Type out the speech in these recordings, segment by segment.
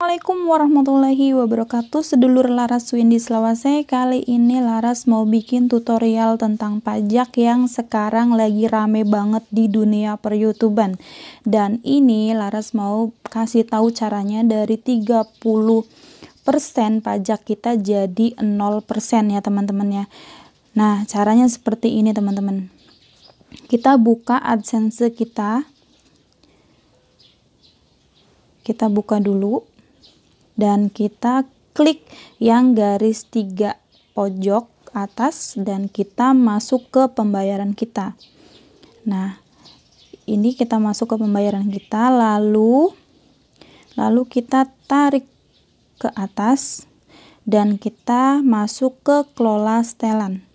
Assalamualaikum warahmatullahi wabarakatuh, sedulur Laras Windy Selawase. Kali ini Laras mau bikin tutorial tentang pajak yang sekarang lagi rame banget di dunia per-YouTuban. Dan ini Laras mau kasih tahu caranya dari 30% pajak kita jadi 0% ya teman-teman ya. Nah, caranya seperti ini teman-teman. Kita buka AdSense kita. Kita buka dulu. Dan kita klik yang garis 3 pojok atas dan kita masuk ke pembayaran kita. Nah, ini kita masuk ke pembayaran kita, lalu kita tarik ke atas dan kita masuk ke kelola setelan.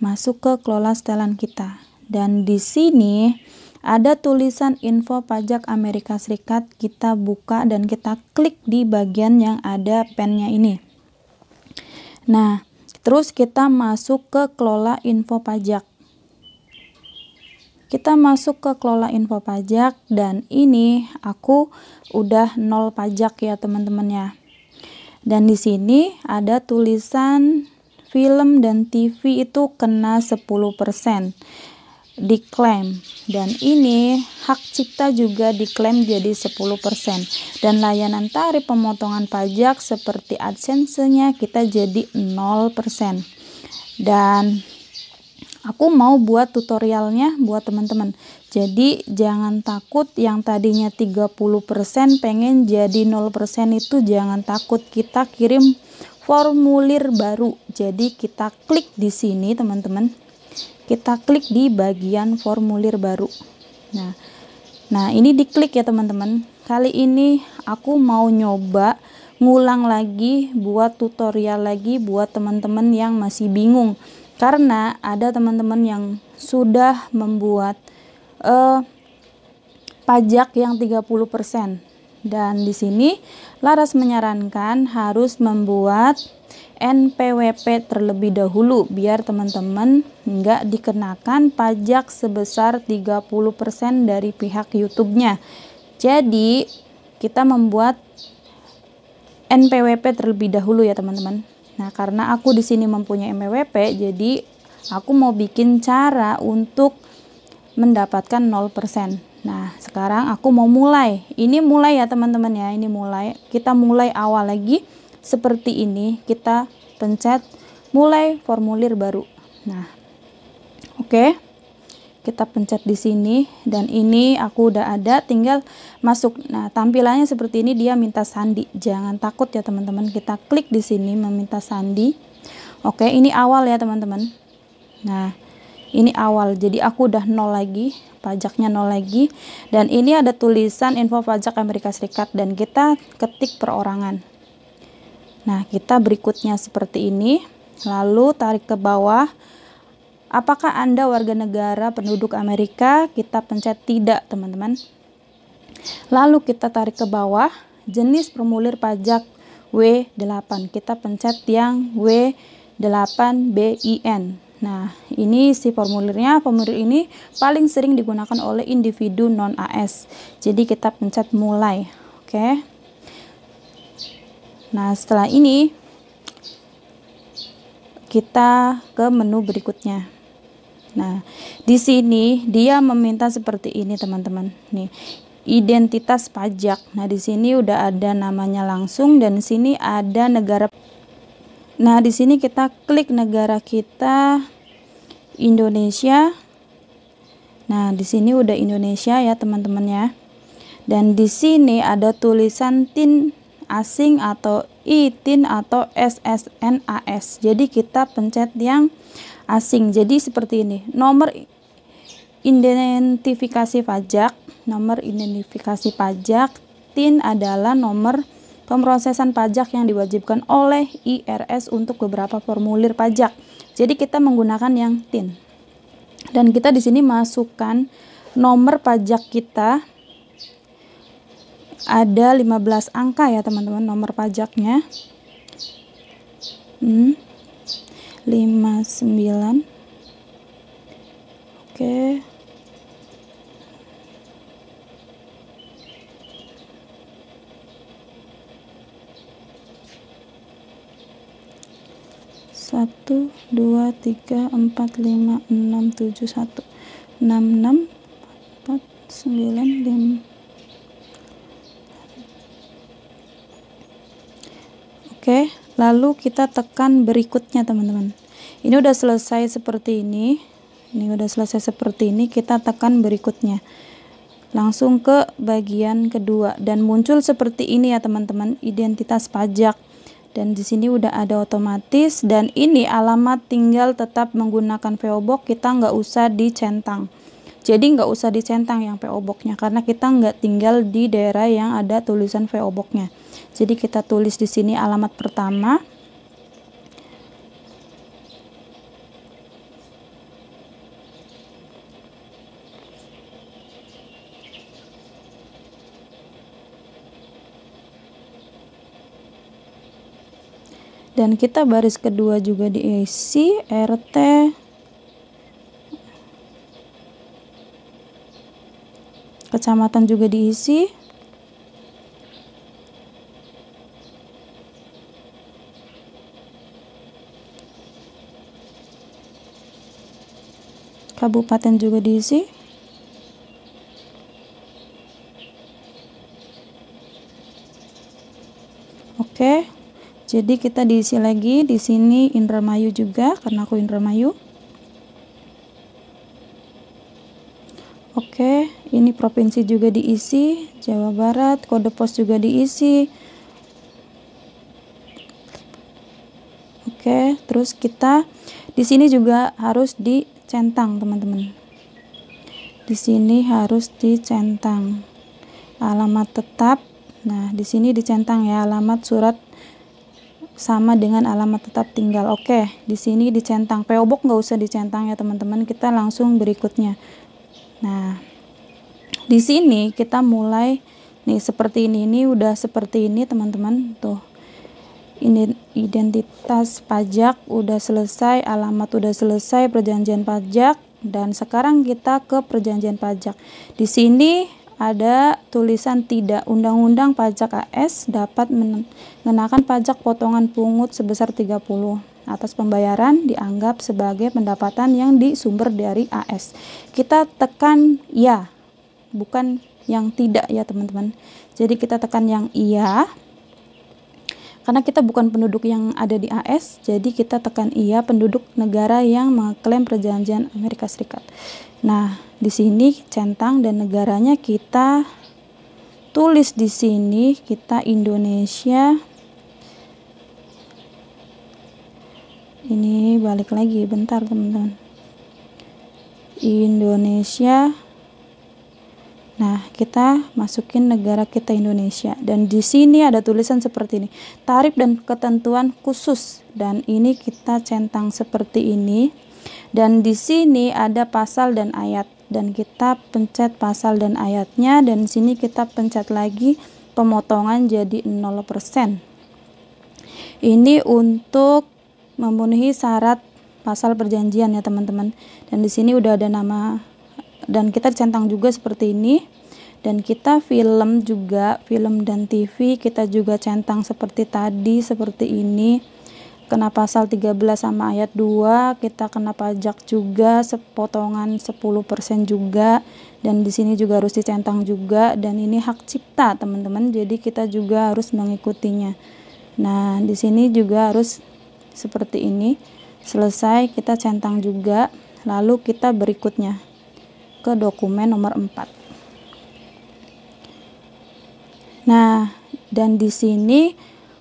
Masuk ke kelola setelan kita. Dan di sini ada tulisan info pajak Amerika Serikat, kita buka dan kita klik di bagian yang ada pennya ini. Nah, terus kita masuk ke kelola info pajak. Kita masuk ke kelola info pajak dan ini aku udah 0 pajak ya teman-teman ya. Dan di sini ada tulisan film dan TV itu kena 10%. Diklaim, dan ini hak cipta juga diklaim jadi 10%, dan layanan tarif pemotongan pajak seperti AdSense-nya kita jadi 0%. Dan aku mau buat tutorialnya buat teman-teman, jadi jangan takut yang tadinya 30% pengen jadi 0% itu jangan takut, kita kirim formulir baru. Jadi kita klik di sini teman-teman. Kita klik di bagian formulir baru. Nah ini diklik ya teman-teman. Kali ini aku mau nyoba ngulang lagi, buat tutorial lagi buat teman-teman yang masih bingung. Karena ada teman-teman yang sudah membuat pajak yang 30%. Dan di sini Laras menyarankan harus membuat NPWP terlebih dahulu biar teman-teman nggak dikenakan pajak sebesar 30% dari pihak YouTube-nya. Jadi kita membuat NPWP terlebih dahulu ya teman-teman. Nah, karena aku di sini mempunyai NPWP, jadi aku mau bikin cara untuk mendapatkan 0%. Nah, sekarang aku mau mulai. Ini mulai ya teman-teman ya, ini mulai. Kita mulai awal lagi. Seperti ini, kita pencet mulai formulir baru. Nah, oke. Kita pencet di sini dan ini aku udah ada, tinggal masuk. Nah, tampilannya seperti ini, dia minta sandi. Jangan takut ya teman-teman. Kita klik di sini meminta sandi. Oke, ini awal ya teman-teman. Nah, ini awal. Jadi aku udah 0 lagi, pajaknya 0 lagi. Dan ini ada tulisan info pajak Amerika Serikat dan kita ketik perorangan. Nah, kita berikutnya seperti ini, lalu tarik ke bawah. Apakah Anda warga negara penduduk Amerika? Kita pencet tidak, teman-teman. Lalu kita tarik ke bawah, jenis formulir pajak W8. Kita pencet yang W8BIN. Nah, ini si formulirnya. Formulir ini paling sering digunakan oleh individu non-AS. Jadi kita pencet mulai. Oke. Nah, setelah ini kita ke menu berikutnya. Nah, di sini dia meminta seperti ini, teman-teman. Nih, identitas pajak. Nah, di sini udah ada namanya langsung dan di sini ada negara. Nah, di sini kita klik negara kita Indonesia. Nah, di sini udah Indonesia ya, teman-teman ya. Dan di sini ada tulisan TIN asing atau ITIN atau SSNAS. Jadi kita pencet yang asing. Jadi seperti ini. Nomor identifikasi pajak, TIN adalah nomor pemrosesan pajak yang diwajibkan oleh IRS untuk beberapa formulir pajak. Jadi kita menggunakan yang TIN. Dan kita di sini masukkan nomor pajak kita. Ada 15 angka ya teman-teman nomor pajaknya. 59. Oke. 1 2 3 4 5 6 7 1 6 6 4 9 5. Oke, lalu kita tekan berikutnya teman-teman. Ini udah selesai seperti ini. Kita tekan berikutnya. Langsung ke bagian kedua dan muncul seperti ini ya teman-teman, identitas pajak. Dan di sini udah ada otomatis, dan ini alamat tinggal tetap menggunakan PO Box, kita nggak usah dicentang. Jadi nggak usah dicentang yang PO Box-nya karena kita nggak tinggal di daerah yang ada tulisan PO Box-nya. Jadi kita tulis di sini alamat pertama. Dan kita baris kedua juga diisi RT. Kecamatan juga diisi. Kabupaten juga diisi. Oke. Jadi kita diisi lagi di sini Indramayu juga karena aku Indramayu. Oke, ini provinsi juga diisi, Jawa Barat, kode pos juga diisi. Oke, terus kita di sini juga harus dicentang, teman-teman. Di sini harus dicentang alamat tetap. Nah, di sini dicentang ya, alamat surat sama dengan alamat tetap tinggal. Oke, di sini dicentang. PO Box nggak usah dicentang ya teman-teman, kita langsung berikutnya. Nah, di sini kita mulai nih seperti ini udah seperti ini teman-teman. Tuh, ini identitas pajak udah selesai, alamat udah selesai, perjanjian pajak, dan sekarang kita ke perjanjian pajak. Di sini ada tulisan tidak, Undang-Undang Pajak AS dapat mengenakan pajak potongan pungut sebesar 30 atas pembayaran dianggap sebagai pendapatan yang disumber dari AS. Kita tekan ya, bukan yang tidak ya teman-teman. Jadi kita tekan yang iya karena kita bukan penduduk yang ada di AS, jadi kita tekan iya, penduduk negara yang mengklaim perjanjian Amerika Serikat. Nah, di sini centang dan negaranya kita tulis di sini, kita Indonesia. Ini balik lagi bentar teman-teman. Indonesia. Nah, kita masukin negara kita Indonesia, dan di sini ada tulisan seperti ini, tarif dan ketentuan khusus, dan ini kita centang seperti ini. Dan di sini ada pasal dan ayat, dan kita pencet pasal dan ayatnya, dan di sini kita pencet lagi pemotongan jadi 0%. Ini untuk memenuhi syarat pasal perjanjian ya teman-teman. Dan di sini udah ada nama, dan kita centang juga seperti ini. Dan kita film juga, film dan TV kita juga centang seperti tadi, seperti ini. Kena pasal 13 sama ayat 2, kita kena pajak juga, potongan 10% juga. Dan di sini juga harus dicentang juga, dan ini hak cipta teman-teman, jadi kita juga harus mengikutinya. Nah, di sini juga harus seperti ini. Selesai, kita centang juga. Lalu kita berikutnya ke dokumen nomor 4. Nah, dan di sini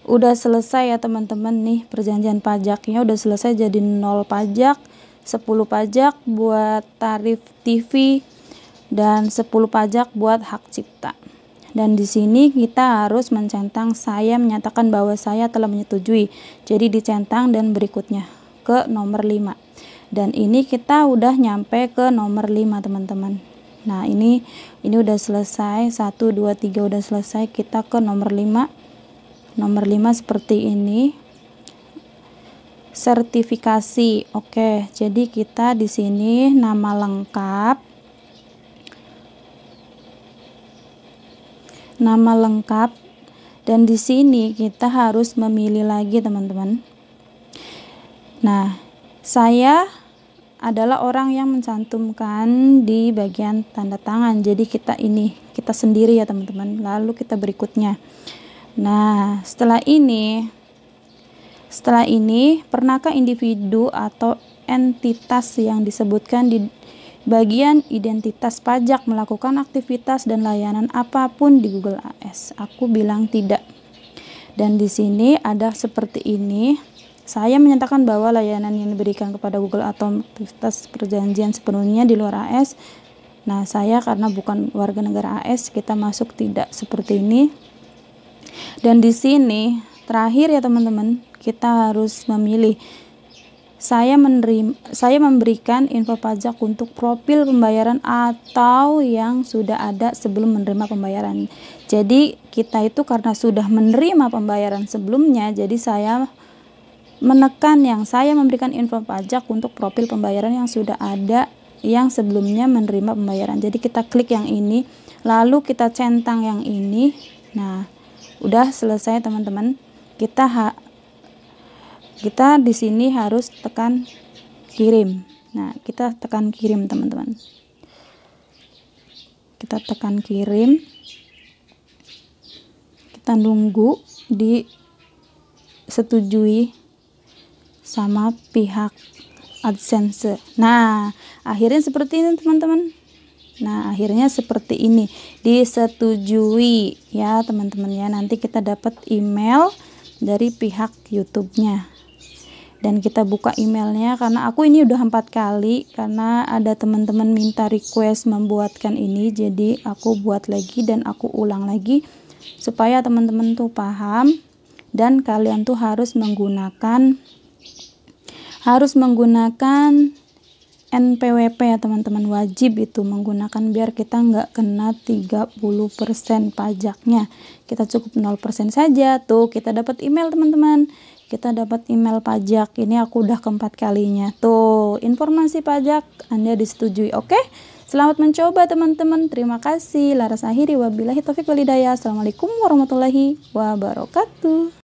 udah selesai ya teman-teman nih, perjanjian pajaknya udah selesai, jadi 0 pajak, 10 pajak buat tarif TV, dan 10 pajak buat hak cipta. Dan di sini kita harus mencentang saya menyatakan bahwa saya telah menyetujui. Jadi dicentang dan berikutnya ke nomor 5. Dan ini kita udah nyampe ke nomor 5 teman-teman. Nah, ini udah selesai, 1 2 3 udah selesai, kita ke nomor 5. Nomor 5 seperti ini. Sertifikasi. Oke, jadi kita di sini nama lengkap. Nama lengkap, dan di sini kita harus memilih lagi teman-teman. Nah, saya adalah orang yang mencantumkan di bagian tanda tangan. Jadi kita sendiri ya teman-teman. Lalu kita berikutnya. Nah, setelah ini pernahkah individu atau entitas yang disebutkan di bagian identitas pajak melakukan aktivitas dan layanan apapun di Google AS? Aku bilang tidak. Dan di sini ada seperti ini. Saya menyatakan bahwa layanan yang diberikan kepada Google atau aktivitas perjanjian sepenuhnya di luar AS. Nah, saya karena bukan warga negara AS, kita masuk tidak seperti ini. Dan di sini terakhir ya teman-teman, kita harus memilih. Saya memberikan info pajak untuk profil pembayaran atau yang sudah ada sebelum menerima pembayaran. Jadi kita itu karena sudah menerima pembayaran sebelumnya, jadi saya menekan yang saya memberikan info pajak untuk profil pembayaran yang sudah ada yang sebelumnya menerima pembayaran. Jadi kita klik yang ini, lalu kita centang yang ini. Nah, udah selesai teman-teman. Kita di sini harus tekan kirim. Nah, kita tekan kirim teman-teman. Kita tekan kirim. Kita nunggu disetujui sama pihak AdSense. Nah, akhirnya seperti ini teman-teman. Nah, akhirnya seperti ini, disetujui ya teman-teman ya. Nanti kita dapat email dari pihak YouTube-nya. Dan kita buka emailnya, karena aku ini udah 4 kali karena ada teman-teman minta request membuatkan ini, jadi aku buat lagi dan aku ulang lagi supaya teman-teman tuh paham. Dan kalian tuh harus menggunakan NPWP ya teman-teman, wajib itu menggunakan biar kita nggak kena 30% pajaknya. Kita cukup 0% saja. Tuh kita dapat email teman-teman, kita dapat email pajak. Ini aku udah keempat kalinya. Tuh informasi pajak Anda disetujui. Oke, selamat mencoba teman-teman. Terima kasih. Laras akhiri, wabillahi taufik walhidayah. Assalamualaikum warahmatullahi wabarakatuh.